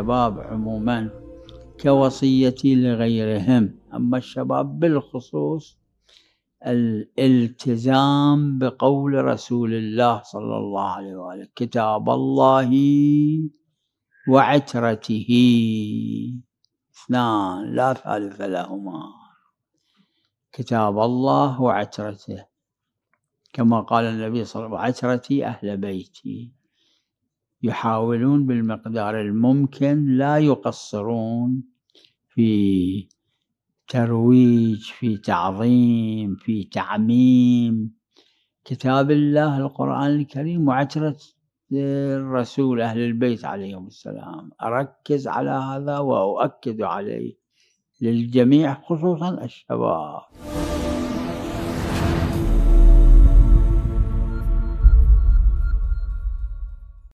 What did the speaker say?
الشباب عموما كوصيتي لغيرهم. أما الشباب بالخصوص الالتزام بقول رسول الله صلى الله عليه وآله: كتاب الله وعترته، اثنان لا ثالث لهما، كتاب الله وعترته، كما قال النبي صلى الله عليه وسلم: وعترتي أهل بيتي. يحاولون بالمقدار الممكن، لا يقصرون في ترويج، في تعظيم، في تعميم كتاب الله القرآن الكريم وعترة الرسول أهل البيت عليهم السلام. أركز على هذا وأؤكد عليه للجميع خصوصا الشباب.